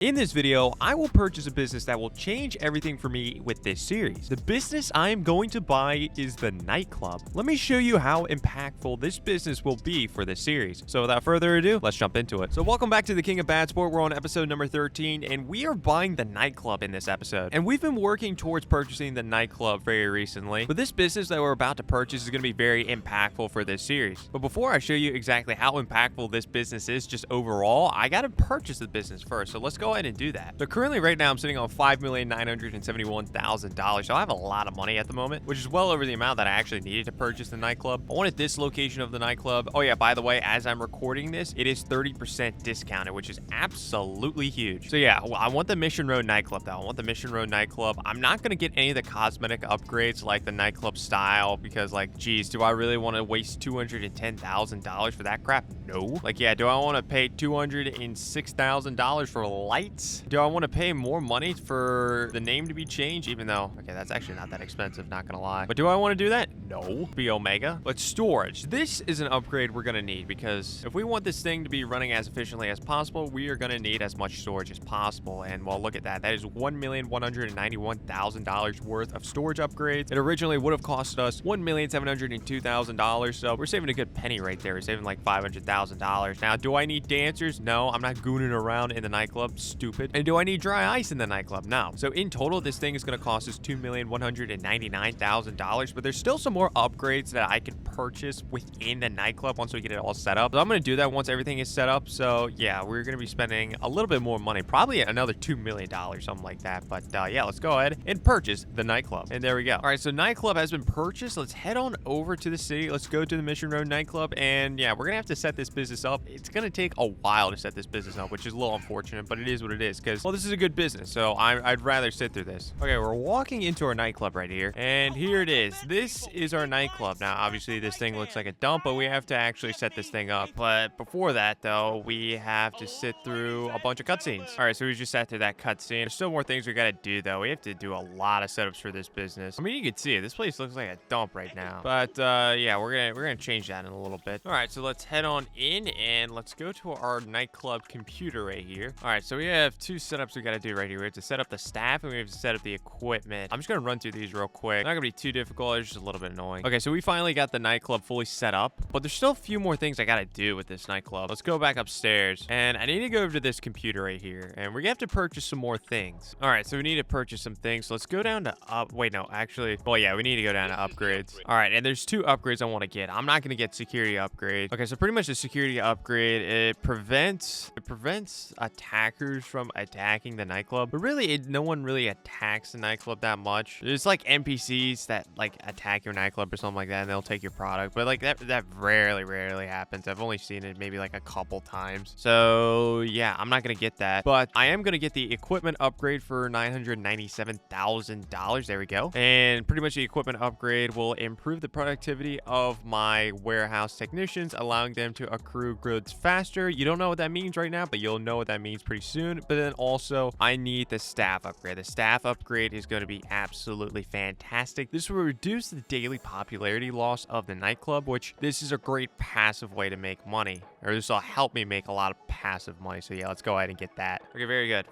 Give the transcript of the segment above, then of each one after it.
In this video, I will purchase a business that will change everything for me with this series. The business I am going to buy is the Nightclub. Let me show you how impactful this business will be for this series. So without further ado, let's jump into it. So welcome back to the King of Bad Sport. We're on episode number 13, and we are buying the Nightclub in this episode. And we've been working towards purchasing the Nightclub very recently. But this business that we're about to purchase is going to be very impactful for this series. But before I show you exactly how impactful this business is just overall, I got to purchase the business first. So let's go ahead and do that. So currently right now I'm sitting on $5,971,000. So I have a lot of money at the moment, which is well over the amount that I actually needed to purchase the Nightclub. I wanted this location of the Nightclub. Oh yeah, by the way, as I'm recording this, it is 30% discounted, which is absolutely huge. So yeah, I want the Mission Road Nightclub though. I want the Mission Road Nightclub. I'm not going to get any of the cosmetic upgrades like the Nightclub style because like, geez, do I really want to waste $210,000 for that crap? No. Like, yeah, do I want to pay $206,000 for lights? Do I want to pay more money for the name to be changed? Even though, okay, that's actually not that expensive, not gonna lie. But do I want to do that? No. Be Omega. But storage. This is an upgrade we're gonna need because if we want this thing to be running as efficiently as possible, we are gonna need as much storage as possible. And well, look at that. That is $1,191,000 worth of storage upgrades. It originally would have cost us $1,702,000. So we're saving a good penny right there. We're saving like $500,000. Now, do I need dancers? No, I'm not gooning around in the Nightclub. Stupid. And do I need dry ice in the Nightclub? No. So in total, this thing is going to cost us $2,199,000, but there's still some more upgrades that I can purchase within the Nightclub once we get it all set up. So I'm going to do that once everything is set up. So yeah, we're going to be spending a little bit more money, probably another $2 million, something like that. But yeah, let's go ahead and purchase the Nightclub. And there we go. All right, so Nightclub has been purchased. Let's head on over to the city. Let's go to the Mission Road Nightclub. And yeah, we're going to have to set this business up. It's going to take a while to set this business up, which is a little unfortunate, but it is what it is because, well, this is a good business, so I'd rather sit through this. Okay, we're walking into our Nightclub right here, and here it is. This is our Nightclub. Now, obviously, this thing looks like a dump, but we have to actually set this thing up. But before that, though, we have to sit through a bunch of cutscenes. All right, so we just sat through that cutscene. There's still more things we gotta do, though. We have to do a lot of setups for this business. I mean, you can see it. This place looks like a dump right now. But yeah, we're gonna change that in a little bit. All right, so let's head on in and let's go to our Nightclub computer right here. All right, so we have two setups we got to do right here. We have to set up the staff and we have to set up the equipment. I'm just going to run through these real quick. Not going to be too difficult. It's just a little bit annoying. Okay, so we finally got the Nightclub fully set up, but there's still a few more things I got to do with this Nightclub. Let's go back upstairs and I need to go over to this computer right here and we're going to have to purchase some more things. All right, so we need to purchase some things. So let's go down to wait, no, actually, well, yeah, we need to go down to upgrades. All right, and there's two upgrades I want to get. I'm not going to get security upgrade. Okay, so pretty much the security upgrade, it prevents attackers from attacking the Nightclub, but really no one really attacks the Nightclub that much. There's like NPCs that like attack your Nightclub or something like that and they'll take your product, but like that rarely happens. I've only seen it maybe like a couple times. So yeah, I'm not gonna get that, but I am gonna get the equipment upgrade for $997,000. There we go. And pretty much the equipment upgrade will improve the productivity of my warehouse technicians, allowing them to accrue goods faster. You don't know what that means right now, but you'll know what that means pretty soon. But then also I need the staff upgrade. The staff upgrade is going to be absolutely fantastic. This will reduce the daily popularity loss of the Nightclub, which this is a great passive way to make money, or this will help me make a lot of passive money. So yeah, let's go ahead and get that. Okay, very good.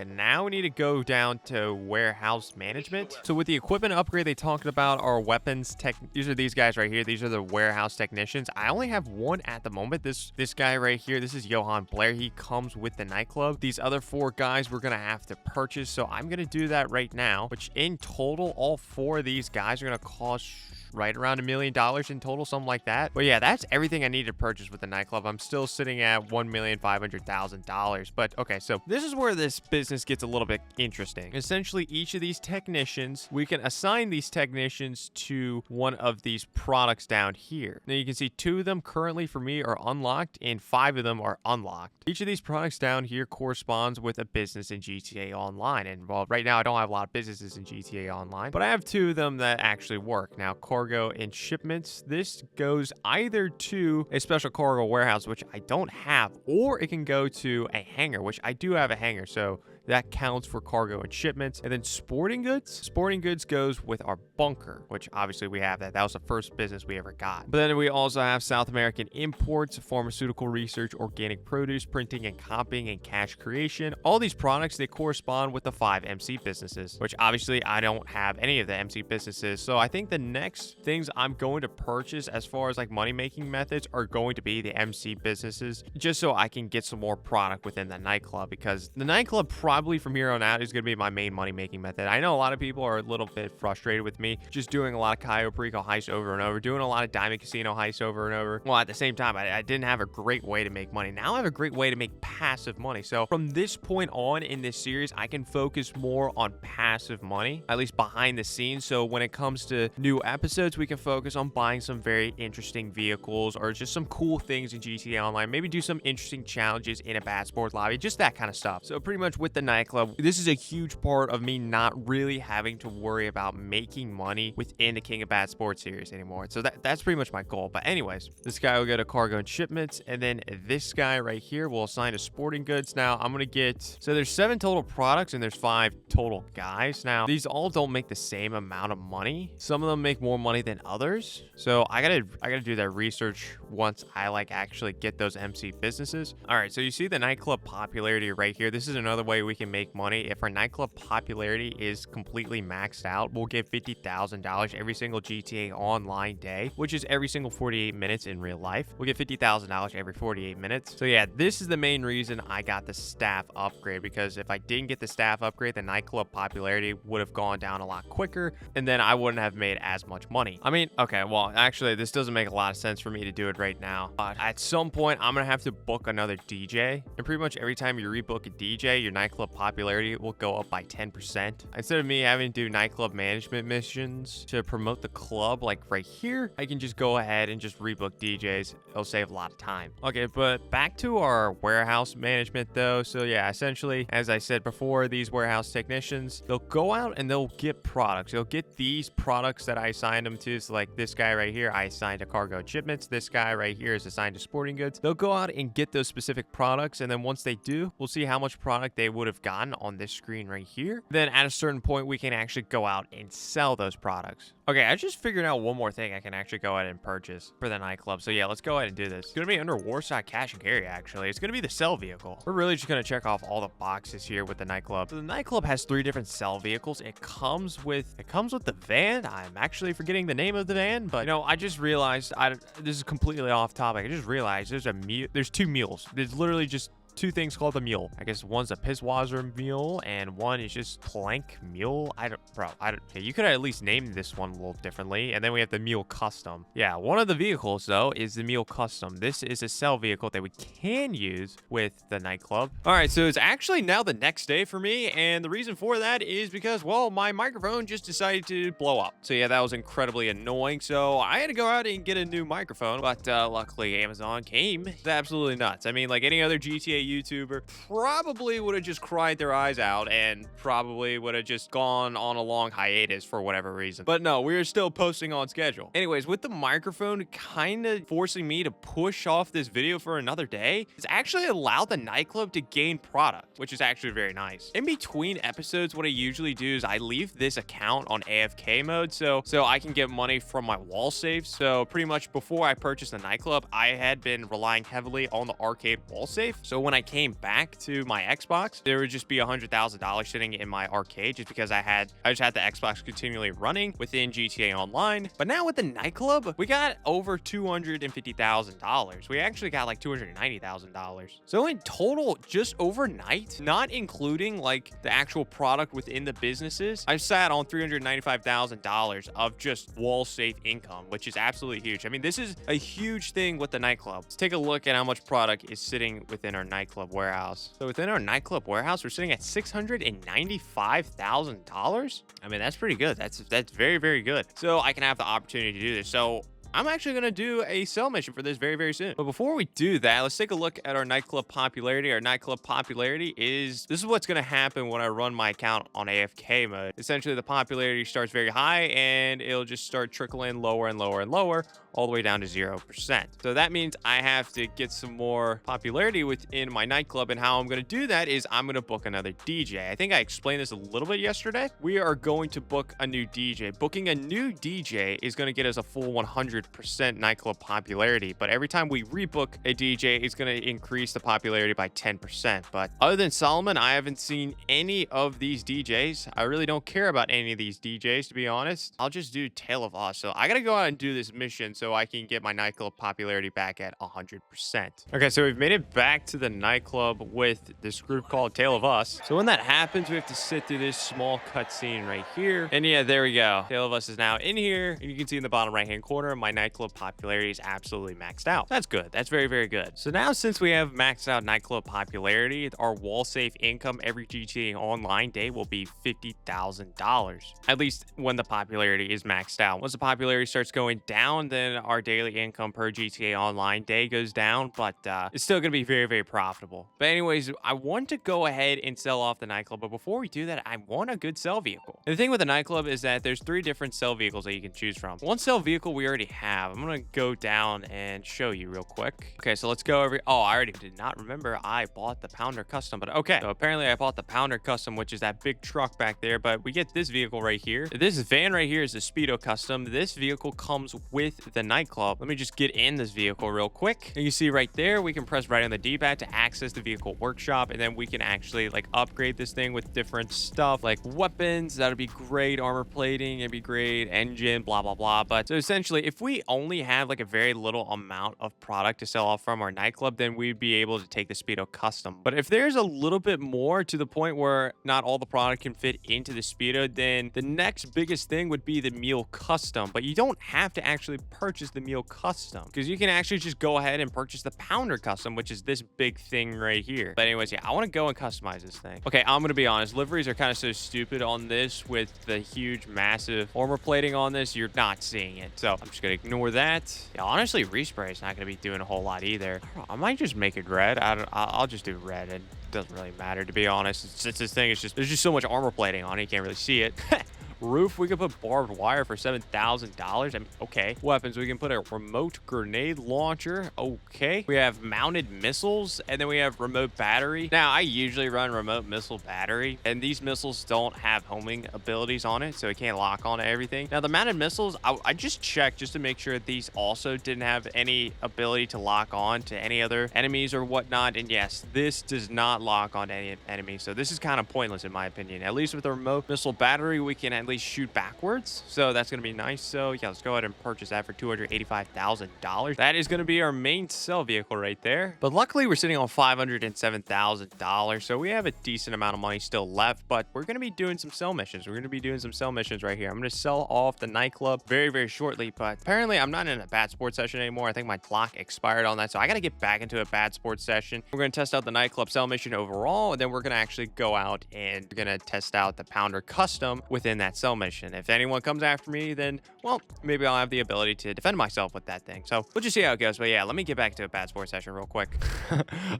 Now we need to go down to warehouse management. So with the equipment upgrade, they talked about our weapons tech. These are these guys right here. These are the warehouse technicians. I only have one at the moment. This guy right here, this is Johan Blair. He comes with the Nightclub. These other four guys we're gonna have to purchase, so I'm gonna do that right now, which in total all four of these guys are gonna cost right around $1 million in total, something like that. But yeah, that's everything I need to purchase with the Nightclub. I'm still sitting at $1,500,000. But okay, so this is where this business gets a little bit interesting. Essentially, each of these technicians, we can assign these technicians to one of these products down here. Now you can see 2 of them currently for me are unlocked and 5 of them are unlocked. Each of these products down here corresponds with a business in GTA Online. And well, right now I don't have a lot of businesses in GTA Online, but I have 2 of them that actually work. Now, cargo cargo and shipments. This goes either to a special cargo warehouse, which I don't have, or it can go to a hangar, which I do have a hangar. So that counts for cargo and shipments. And then sporting goods. Sporting goods goes with our bunker, which obviously we have that. That was the first business we ever got. But then we also have South American imports, pharmaceutical research, organic produce, printing and copying, and cash creation. All these products, they correspond with the 5 MC businesses, which obviously I don't have any of the MC businesses. So I think the next things I'm going to purchase as far as like money-making methods are going to be the MC businesses, just so I can get some more product within the nightclub, because the nightclub probably from here on out is going to be my main money-making method. I know a lot of people are a little bit frustrated with me just doing a lot of Cayo Perico heists over and over, doing a lot of Diamond Casino heists over and over. Well, at the same time, I didn't have a great way to make money. Now I have a great way to make passive money. So from this point on in this series, I can focus more on passive money, at least behind the scenes. So when it comes to new episodes, we can focus on buying some very interesting vehicles or just some cool things in GTA Online. Maybe do some interesting challenges in a bad sports lobby, just that kind of stuff. So pretty much with the nightclub, this is a huge part of me not really having to worry about making money within the King of Bad Sports series anymore. So that's pretty much my goal. But anyways, this guy will go to cargo and shipments, and then this guy right here will assign to sporting goods. Now I'm gonna get, so there's 7 total products and there's 5 total guys. Now these all don't make the same amount of money. Some of them make more money than others. So I gotta do that research once I like actually get those MC businesses. All right, so you see the nightclub popularity right here. This is another way we can make money. If our nightclub popularity is completely maxed out, we'll get $50,000 every single GTA Online day, which is every single 48 minutes in real life. We'll get $50,000 every 48 minutes. So yeah, this is the main reason I got the staff upgrade, because if I didn't get the staff upgrade, the nightclub popularity would have gone down a lot quicker, and then I wouldn't have made as much money. I mean, okay, well, actually, this doesn't make a lot of sense for me to do it right now, but at some point, I'm gonna have to book another DJ, and pretty much every time you rebook a DJ, your nightclub popularity will go up by 10%. Instead of me having to do nightclub management missions to promote the club, like right here, I can just go ahead and just rebook DJs. It'll save a lot of time. Okay, but back to our warehouse management though. So yeah, essentially, as I said before, these warehouse technicians, they'll go out and they'll get products. They'll get these products that I assigned them to. So like this guy right here, I assigned to cargo shipments. This guy right here is assigned to sporting goods. They'll go out and get those specific products, and then once they do, we'll see how much product they would have gotten on this screen right here. Then at a certain point, we can actually go out and sell those products. Okay, I just figured out one more thing I can actually go ahead and purchase for the nightclub. So yeah, let's go ahead and do this. It's gonna be under Warsaw Cash and Carry, actually. It's gonna be the sell vehicle. We're really just gonna check off all the boxes here with the nightclub. So the nightclub has 3 different sell vehicles. It comes with the van. I'm actually forgetting the name of the van, but you know, I just realized, this is completely off topic. I just realized there's 2 mules. There's literally just 2 things called a mule. I guess one's a Pisswasser mule and one is just Plank mule. Yeah, you could at least name this one a little differently. And then we have the mule custom. Yeah, one of the vehicles though is the mule custom. This is a sell vehicle that we can use with the nightclub. All right, so it's actually now the next day for me, and the reason for that is because, well, my microphone just decided to blow up. So yeah, that was incredibly annoying. So I had to go out and get a new microphone, but luckily Amazon came. It's absolutely nuts. I mean, like any other GTA YouTuber probably would have just cried their eyes out and probably would have just gone on a long hiatus for whatever reason. But no, we're still posting on schedule. Anyways, with the microphone kind of forcing me to push off this video for another day, it's actually allowed the nightclub to gain product, which is actually very nice. In between episodes, what I usually do is I leave this account on AFK mode so I can get money from my wall safe. So pretty much before I purchased the nightclub, I had been relying heavily on the arcade wall safe. So when I came back to my Xbox, there would just be $100,000 sitting in my arcade just because I just had the Xbox continually running within GTA Online. But now with the nightclub, we got over $250,000. We actually got like $290,000. So in total, just overnight, not including like the actual product within the businesses, I've sat on $395,000 of just wall safe income, which is absolutely huge. I mean, this is a huge thing with the nightclub. Let's take a look at how much product is sitting within our nightclub warehouse. So within our nightclub warehouse, we're sitting at $695,000. I mean, that's pretty good. That's very, very good. So I can have the opportunity to do this. So I'm actually going to do a sell mission for this very, very soon. But before we do that, let's take a look at our nightclub popularity. Our nightclub popularity this is what's going to happen when I run my account on AFK mode. Essentially, the popularity starts very high and it'll just start trickling lower and lower and lower all the way down to 0%. So that means I have to get some more popularity within my nightclub, and how I'm going to do that is I'm going to book another DJ. I think I explained this a little bit yesterday. We are going to book a new DJ. Booking a new DJ is going to get us a full 100% nightclub popularity, but every time we rebook a DJ, it's going to increase the popularity by 10%. But other than Solomon, I haven't seen any of these DJs. I really don't care about any of these DJs, to be honest. I'll just do Tale of Us. So I got to go out and do this mission so I can get my nightclub popularity back at 100%. Okay, so we've made it back to the nightclub with this group called Tale of Us. So when that happens, we have to sit through this small cutscene right here. And yeah, there we go. Tale of Us is now in here. And you can see in the bottom right-hand corner, my nightclub popularity is absolutely maxed out. That's good. That's very, very good. So now, since we have maxed out nightclub popularity, our wall safe income every GTA Online day will be $50,000. At least when the popularity is maxed out. Once the popularity starts going down, then our daily income per GTA Online day goes down, but it's still going to be very, very profitable. But anyways, I want to go ahead and sell off the nightclub, but before we do that, I want a good sell vehicle. And the thing with the nightclub is that there's 3 different sell vehicles that you can choose from. One sell vehicle we already have. I'm going to go down and show you real quick. Okay, so let's go over. Oh, I already did not remember I bought the Pounder Custom, but okay. So apparently I bought the Pounder Custom, which is that big truck back there, but we get this vehicle right here. This van right here is the Speedo Custom. This vehicle comes with the nightclub. Let me just get in this vehicle real quick. And you see right there, we can press right on the D-pad to access the vehicle workshop, and then we can actually like upgrade this thing with different stuff like weapons. That'll be great. Armor plating, it'd be great. Engine, blah, blah, blah. But so essentially, if we only have like a very little amount of product to sell off from our nightclub, then we'd be able to take the Speedo Custom. But if there's a little bit more to the point where not all the product can fit into the Speedo, then the next biggest thing would be the Meal Custom. But you don't have to actually purchase the Meal Custom, because you can actually just go ahead and purchase the Pounder Custom, which is this big thing right here. But anyways, yeah, I want to go and customize this thing. Okay, I'm going to be honest. Liveries are kind of so stupid on this with the huge, massive armor plating on this. You're not seeing it. So I'm just going to ignore that. Yeah, honestly, respray is not going to be doing a whole lot either. I might just make it red. I'll just do red. It doesn't really matter, to be honest. Since this thing is just, there's just so much armor plating on it, you can't really see it. Roof, we could put barbed wire for $7,000. I mean, okay. Weapons, we can put a remote grenade launcher. Okay. We have mounted missiles, and then we have remote battery. Now, I usually run remote missile battery, and these missiles don't have homing abilities on it, so it can't lock on to everything. Now, the mounted missiles, I just checked just to make sure that these also didn't have any ability to lock on to any other enemies or whatnot. And yes, this does not lock on to any enemies, so this is kind of pointless in my opinion. At least with the remote missile battery, we can at least shoot backwards, so that's going to be nice. So yeah, let's go ahead and purchase that for $285,000. That is going to be our main sell vehicle right there. But luckily, we're sitting on $507,000, so we have a decent amount of money still left. But we're going to be doing some sell missions. We're going to be doing some sell missions right here. I'm going to sell off the nightclub very, very shortly, but apparently I'm not in a bad sports session anymore. I think my clock expired on that, so I got to get back into a bad sports session. We're going to test out the nightclub sell mission overall, and then we're going to actually go out and we're going to test out the Pounder Custom within that sell mission. If anyone comes after me, then, well, maybe I'll have the ability to defend myself with that thing. So we'll just see how it goes. But yeah, let me get back to a bad sports session real quick.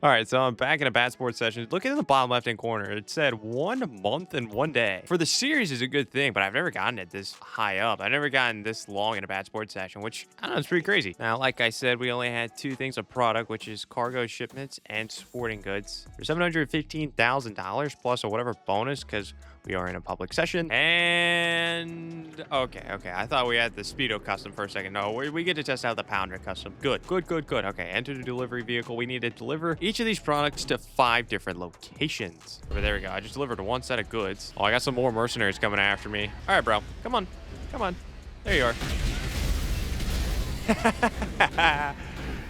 All right, so I'm back in a bad sports session. Look at the bottom left-hand corner. It said 1 month and 1 day. For the series is a good thing, but I've never gotten it this high up. I've never gotten this long in a bad sports session, which, I don't know, it's pretty crazy. Now, like I said, we only had 2 things of product, which is cargo shipments and sporting goods for $715,000 plus or whatever bonus, because we are in a public session. And okay. I thought we had the Speedo Custom for a second. No, we get to test out the Pounder Custom. Good. Okay, enter the delivery vehicle. We need to deliver each of these products to 5 different locations. But there we go. I just delivered 1 set of goods. Oh, I got some more mercenaries coming after me. All right, bro. Come on. There you are.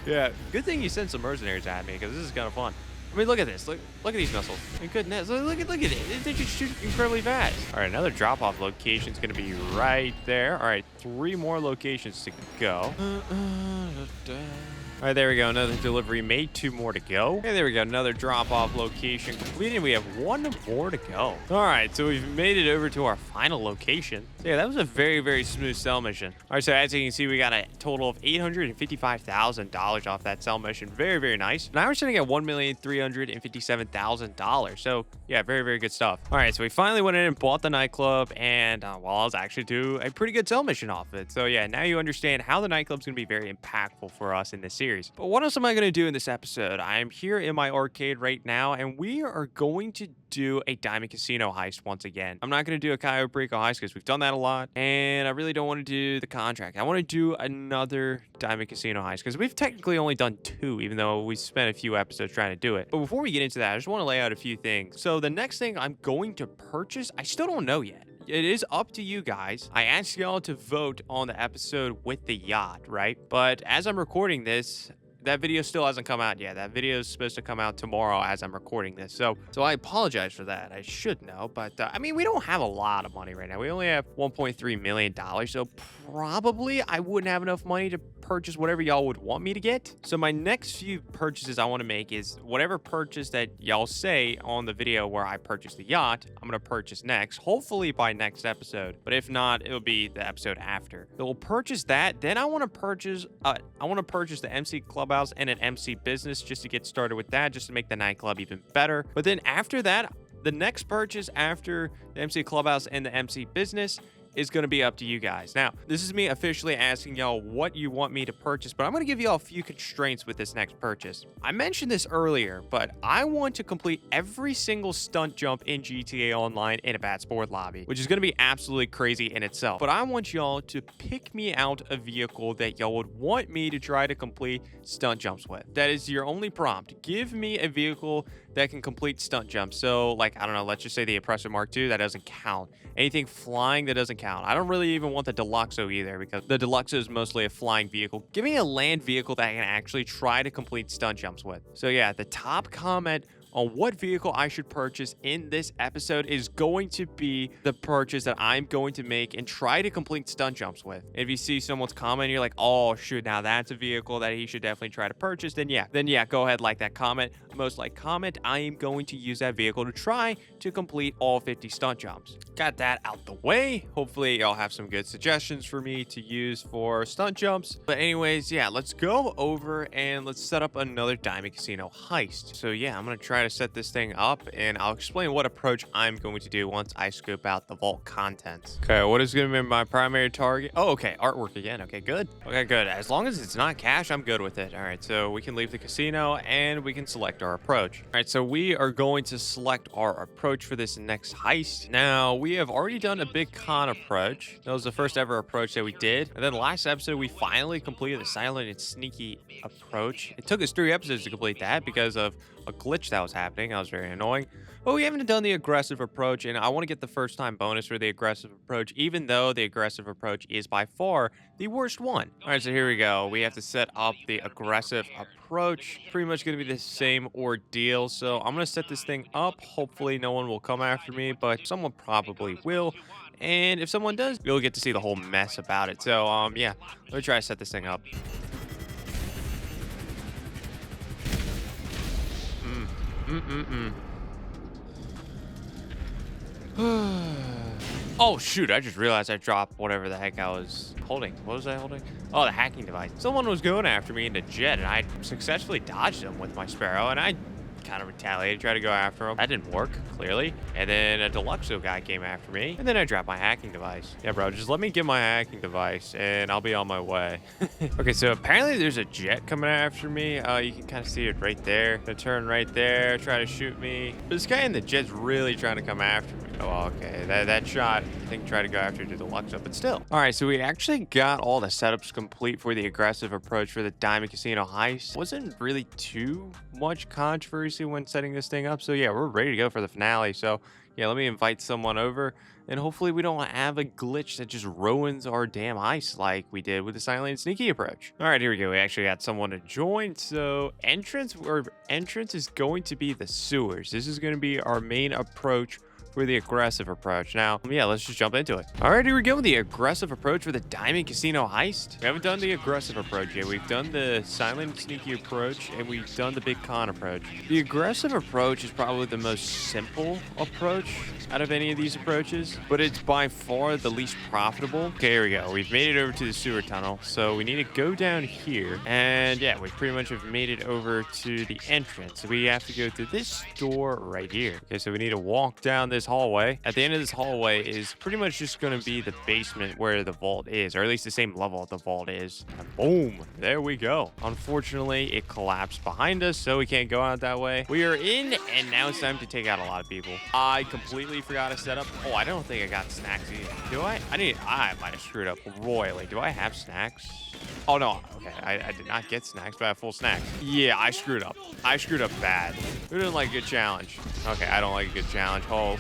Yeah, good thing you sent some mercenaries at me, because this is kind of fun. I mean, look at this. Look at these missiles. I mean, goodness. Look at it. They just shoot incredibly fast. All right, another drop-off location is going to be right there. All right, 3 more locations to go. All right, there we go. Another delivery made. 2 more to go. Okay, there we go. Another drop-off location completed. We have 1 more to go. All right, so we've made it over to our final location. So yeah, that was a very, very smooth sell mission. All right, so as you can see, we got a total of $855,000 off that sell mission. Very, very nice. Now we're sitting at $1,357,000. So yeah, very, very good stuff. All right, so we finally went in and bought the nightclub, and well, I was actually do a pretty good sell mission off it. So yeah, now you understand how the nightclub's gonna be very impactful for us in this series. But what else am I going to do in this episode? I am here in my arcade right now, and we are going to do a diamond casino heist once again. I'm not going to do a Cayo Perico heist because we've done that a lot, and I really don't want to do the contract. I want to do another diamond casino heist because we've technically only done 2, even though we spent a few episodes trying to do it. But before we get into that, I just want to lay out a few things. So the next thing I'm going to purchase, I still don't know yet. It is up to you guys. I asked y'all to vote on the episode with the yacht, right? But as I'm recording this, that video still hasn't come out yet. That video is supposed to come out tomorrow as I'm recording this. So I apologize for that. I should know. But I mean, we don't have a lot of money right now. We only have $1.3 million. So probably I wouldn't have enough money to purchase whatever y'all would want me to get. So my next few purchases I want to make is whatever purchase that y'all say on the video where I purchase the yacht, I'm going to purchase next, hopefully by next episode. But if not, it'll be the episode after. So we'll purchase that. Then I want to purchase the MC Clubhouse and an MC business just to get started with that, just to make the nightclub even better. But then after that, the next purchase after the MC Clubhouse and the MC business is going to be up to you guys. Now, this is me officially asking y'all what you want me to purchase, but I'm going to give y'all a few constraints with this next purchase. I mentioned this earlier, but I want to complete every single stunt jump in GTA Online in a bad sport lobby, which is going to be absolutely crazy in itself. But I want y'all to pick me out a vehicle that y'all would want me to try to complete stunt jumps with. That is your only prompt. Give me a vehicle that can complete stunt jumps. So, like, I don't know, let's just say the Oppressor Mark II, that doesn't count. Anything flying, that doesn't count. I don't really even want the Deluxo either, because the Deluxo is mostly a flying vehicle. Give me a land vehicle that I can actually try to complete stunt jumps with. So yeah, the top comment on what vehicle I should purchase in this episode is going to be the purchase that I'm going to make and try to complete stunt jumps with. If you see someone's comment, you're like, oh shoot, now that's a vehicle that he should definitely try to purchase, then yeah, go ahead, like that comment. Most like comment, I am going to use that vehicle to try to complete all 50 stunt jumps. Got that out the way. Hopefully y'all have some good suggestions for me to use for stunt jumps. But anyways, yeah, let's go over and let's set up another Diamond Casino heist. So yeah, I'm gonna try to set this thing up, and I'll explain what approach I'm going to do once I scope out the vault contents. Okay, what is going to be my primary target? Oh, okay, artwork again. Okay, good. Okay, good. As long as it's not cash, I'm good with it. All right, so we can leave the casino and we can select our approach. All right, so we are going to select our approach for this next heist. Now, we have already done a big con approach. That was the first ever approach that we did. And then last episode, we finally completed the silent and sneaky approach. It took us 3 episodes to complete that because of a glitch that was happening. That was very annoying. But we haven't done the aggressive approach, and I want to get the first time bonus for the aggressive approach, even though the aggressive approach is by far the worst one. All right, so here we go. We have to set up the aggressive approach. Pretty much going to be the same ordeal. So I'm going to set this thing up. Hopefully no one will come after me, but someone probably will. And if someone does, you'll get to see the whole mess about it. So yeah, let me try to set this thing up. Oh shoot, I just realized I dropped whatever the heck I was holding. What was I holding? Oh, the hacking device. Someone was going after me in a jet, and I successfully dodged them with my Sparrow, and I kind of retaliated, tried to go after him. That didn't work, clearly. And then a Deluxo guy came after me, and then I dropped my hacking device. Yeah, bro, just let me get my hacking device, and I'll be on my way. Okay, so apparently there's a jet coming after me. You can kind of see it right there. They turn right there, try to shoot me. But this guy in the jet's really trying to come after me. Oh, okay. That shot, I think, tried to go after the Deluxo, but still. All right, so we actually got all the setups complete for the aggressive approach for the Diamond Casino heist. Wasn't really too much controversy when setting this thing up. So yeah, we're ready to go for the finale. So yeah, let me invite someone over, and hopefully we don't have a glitch that just ruins our damn heist like we did with the silent and sneaky approach. All right, here we go. We actually got someone to join. So entrance is going to be the sewers. This is going to be our main approach for the aggressive approach. Now, yeah, let's just jump into it. All right, here we go. The aggressive approach for the Diamond Casino heist. We haven't done the aggressive approach yet. We've done the silent, sneaky approach, and we've done the big con approach. The aggressive approach is probably the most simple approach out of any of these approaches, but it's by far the least profitable. Okay, here we go. We've made it over to the sewer tunnel, so we need to go down here, and yeah, we pretty much have made it over to the entrance. We have to go through this door right here. Okay, so we need to walk down this hallway. At the end of this hallway is pretty much just going to be the basement where the vault is, or at least the same level the vault is. And boom, there we go. Unfortunately, it collapsed behind us, so we can't go out that way. We are in, and now it's time to take out a lot of people. I completely forgot to set up. Oh, I don't think I got snacks either. Do I? I might have screwed up royally. Do I have snacks? Oh, no. Okay, I did not get snacks, but I have full snacks. Yeah, I screwed up. I screwed up bad. Who didn't like a good challenge? Okay, I don't like a good challenge. Oh.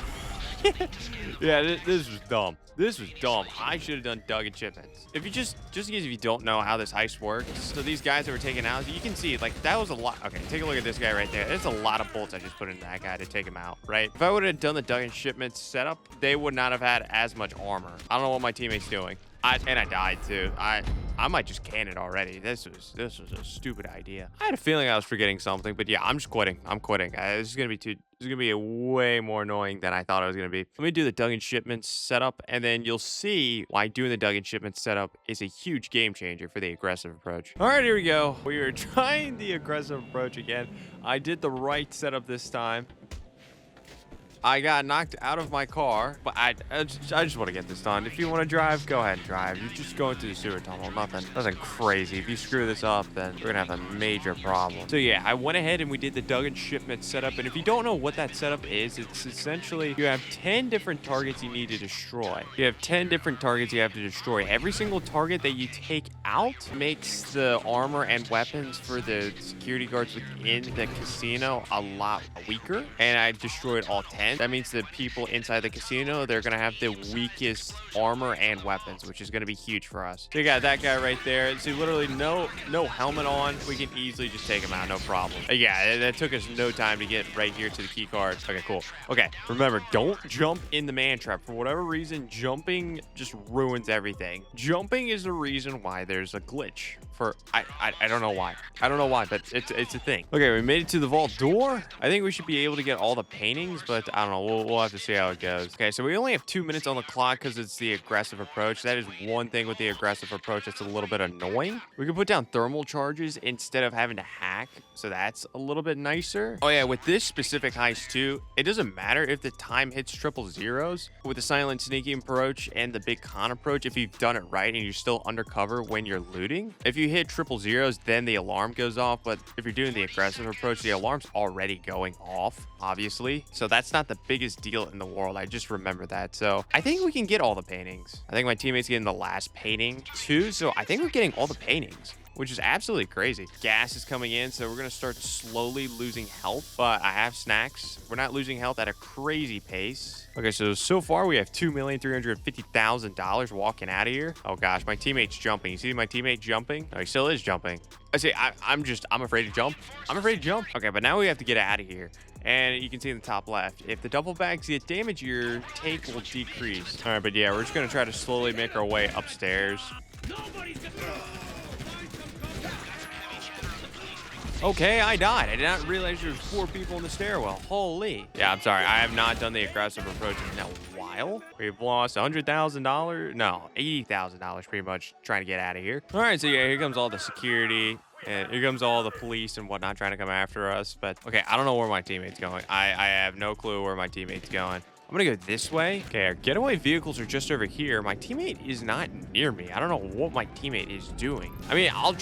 Yeah, this was dumb. This was dumb. I should have done Doug and shipments. If you just in case if you don't know how this heist works, so these guys that were taken out, you can see like that was a lot. Okay, take a look at this guy right there. There's a lot of bolts I just put into that guy to take him out, right? If I would have done the Doug and shipments setup, they would not have had as much armor. I don't know what my teammate's doing. And I died too. I might just can it already. This was a stupid idea. I had a feeling I was forgetting something, but yeah, I'm just quitting. I'm quitting. This is gonna be a way more annoying than I thought it was gonna be. Let me do the Duggan shipments setup, and then you'll see why doing the Duggan shipments setup is a huge game changer for the aggressive approach. All right, here we go. We are trying the aggressive approach again. I did the right setup this time. I got knocked out of my car, but I just want to get this done. If you want to drive, go ahead and drive. You're just going through the sewer tunnel. Nothing crazy. If you screw this up, then we're going to have a major problem. So yeah, I went ahead and we did the Duggan shipment setup. And if you don't know what that setup is, it's essentially you have 10 different targets you need to destroy. You have 10 different targets you have to destroy. Every single target that you take out makes the armor and weapons for the security guards within the casino a lot weaker. And I destroyed all 10. That means the people inside the casino, they're going to have the weakest armor and weapons, which is going to be huge for us. So you got that guy right there. See, literally no helmet on. We can easily just take him out, no problem. Yeah, that took us no time to get right here to the key card. Okay, cool. Okay, remember, don't jump in the man trap. For whatever reason, jumping just ruins everything. Jumping is the reason why there's a glitch. I don't know why. I don't know why, but it's a thing. Okay, we made it to the vault door. I think we should be able to get all the paintings, but I don't know. We'll have to see how it goes. Okay, so we only have 2 minutes on the clock because it's the aggressive approach. That is one thing with the aggressive approach that's a little bit annoying. We can put down thermal charges instead of having to hack, so that's a little bit nicer. Oh yeah, with this specific heist too, it doesn't matter if the time hits triple zeros. With the silent sneaking approach and the big con approach, if you've done it right and you're still undercover when you're looting, if you hit triple zeros, then the alarm goes off. But if you're doing the aggressive approach, the alarm's already going off, obviously. So that's not the biggest deal in the world. I just remember that. So I think we can get all the paintings. I think my teammate's getting the last painting too. So I think we're getting all the paintings, which is absolutely crazy. Gas is coming in, so we're going to start slowly losing health, but I have snacks. We're not losing health at a crazy pace. Okay, so far we have $2,350,000 walking out of here. Oh gosh, my teammate's jumping. You see my teammate jumping? Oh, he still is jumping. I say, I'm afraid to jump. I'm afraid to jump. Okay, but now we have to get out of here. And you can see in the top left, if the double bags get damaged, your take will decrease. All right, but yeah, we're just going to try to slowly make our way upstairs. Okay, I died. I did not realize there was 4 people in the stairwell. Holy. Yeah, I'm sorry. I have not done the aggressive approach in a while. We've lost $100,000. No, $80,000 pretty much trying to get out of here. All right, so yeah, here comes all the security. And here comes all the police and whatnot trying to come after us. But okay, I don't know where my teammate's going. I have no clue where my teammate's going. I'm gonna go this way. Okay, our getaway vehicles are just over here. My teammate is not near me. I don't know what my teammate is doing. I mean, I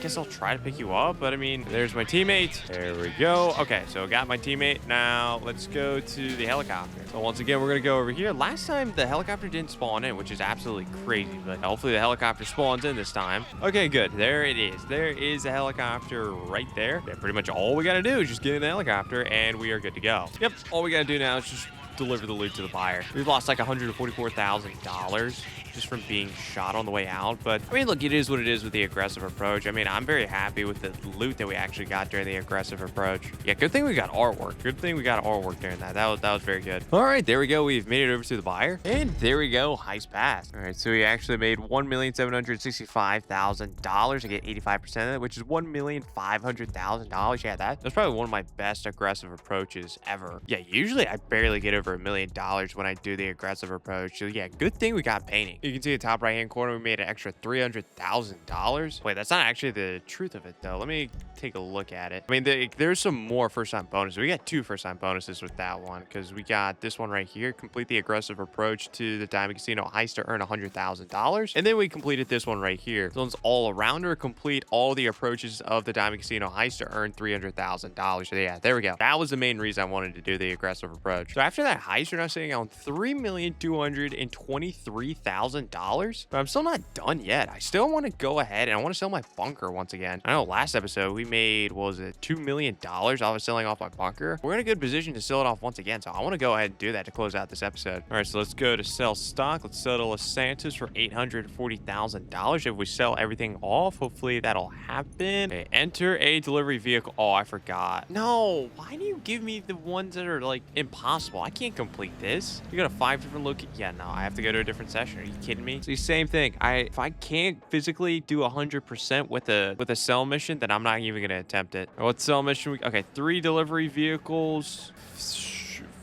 guess I'll try to pick you up, but I mean, there's my teammate. There we go. Okay, so got my teammate. Now let's go to the helicopter. So once again, we're gonna go over here. Last time the helicopter didn't spawn in, which is absolutely crazy, but hopefully the helicopter spawns in this time. Okay, good. There it is. There is a helicopter right there. Yeah, pretty much all we gotta do is just get in the helicopter and we are good to go. Yep, all we gotta do now is just deliver the loot to the buyer. We've lost like $144,000 just from being shot on the way out. But I mean, look, it is what it is with the aggressive approach. I mean, I'm very happy with the loot that we actually got during the aggressive approach. Yeah, good thing we got artwork. Good thing we got artwork during that. That was very good. All right, there we go. We've made it over to the buyer, and there we go. Heist pass. All right, so we actually made $1,765,000. I get 85% of it, which is $1,500,000. Yeah, that's probably one of my best aggressive approaches ever. Yeah, usually I barely get over $1 million when I do the aggressive approach. So yeah, good thing we got painting. You can see the top right hand corner, we made an extra $300,000. Wait, that's not actually the truth of it though. Let me take a look at it. I mean, there's some more first time bonuses. We got 2 first time bonuses with that one, because we got this one right here, complete the aggressive approach to the Diamond Casino Heist to earn $100,000. And then we completed this one right here. This one's all arounder, complete all the approaches of the Diamond Casino Heist to earn $300,000. So yeah, there we go. That was the main reason I wanted to do the aggressive approach. So after that heist, we're now sitting on $3,223,000. But I'm still not done yet. I still want to go ahead and I want to sell my bunker once again. I know last episode we made, what was it, $2 million off of selling off my bunker. We're in a good position to sell it off once again, so I want to go ahead and do that to close out this episode. All right, so let's go to sell stock. Let's sell to Los Santos for $840,000. If we sell everything off, hopefully that'll happen. Okay, enter a delivery vehicle. Oh, I forgot. No, why do you give me the ones that are like impossible? I can't complete this. You got a 5 different locations. Yeah, no, I have to go to a different session. Are you kidding me? It's the same thing. If I can't physically do 100% with a sell mission, then I'm not even gonna attempt it. What sell mission? Okay, 3 delivery vehicles,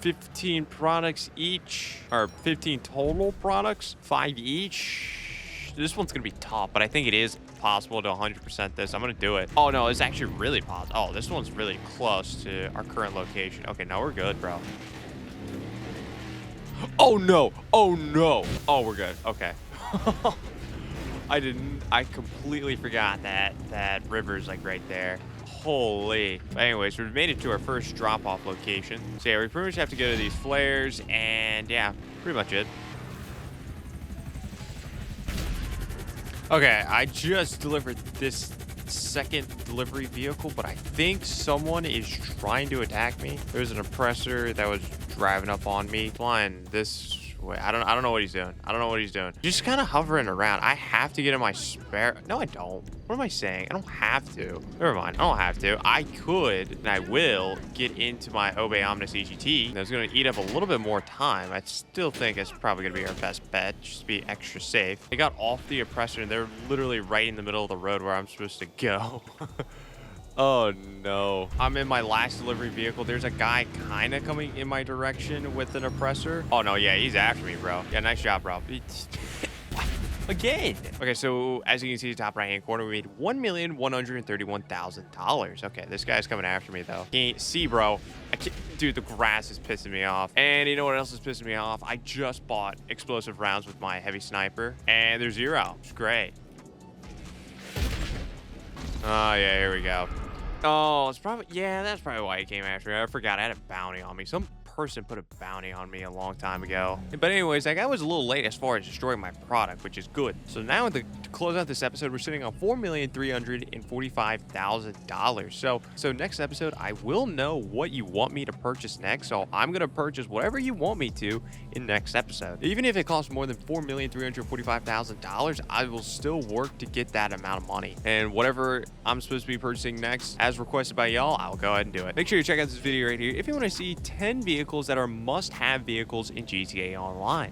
15 products each, or 15 total products, 5 each. This one's gonna be tough, but I think it is possible to 100% this. I'm gonna do it. Oh no, it's actually really possible. Oh, this one's really close to our current location. Okay, no, we're good, bro. Oh no, oh no. Oh, we're good. Okay. I completely forgot that river's like right there. Holy. But anyways, we've made it to our first drop-off location. So yeah, we pretty much have to go to these flares, and yeah, pretty much it. Okay, I just delivered this second delivery vehicle, but I think someone is trying to attack me. There's an oppressor that was driving up on me, flying this way. I don't know what he's doing. I don't know what he's doing. Just kind of hovering around. I have to get in my spare. No, I don't. What am I saying? I don't have to. Never mind. I don't have to. I could, and I will, get into my Obey Omnis EGT. That's going to eat up a little bit more time. I still think it's probably going to be our best bet, just to be extra safe. They got off the oppressor, and they're literally right in the middle of the road where I'm supposed to go. Oh no. I'm in my last delivery vehicle. There's a guy kind of coming in my direction with an oppressor. Oh no, yeah, he's after me, bro. Yeah, nice job, bro. Again. Okay, so as you can see, the top right hand corner, we made $1,131,000. Okay, this guy's coming after me though. Can't see, bro. I can't. Dude, the grass is pissing me off. And you know what else is pissing me off? I just bought explosive rounds with my heavy sniper, and they're 0. It's great. Oh yeah, here we go. Oh, it's probably, yeah, that's probably why he came after me. I forgot I had a bounty on me. Some person put a bounty on me a long time ago. But anyways, that guy was a little late as far as destroying my product, which is good. So now to close out this episode, we're sitting on $4,345,000. So next episode, I will know what you want me to purchase next. So I'm going to purchase whatever you want me to in next episode. Even if it costs more than $4,345,000, I will still work to get that amount of money. And whatever I'm supposed to be purchasing next, as requested by y'all, I'll go ahead and do it. Make sure you check out this video right here if you want to see 10 vehicles that are must-have vehicles in GTA Online.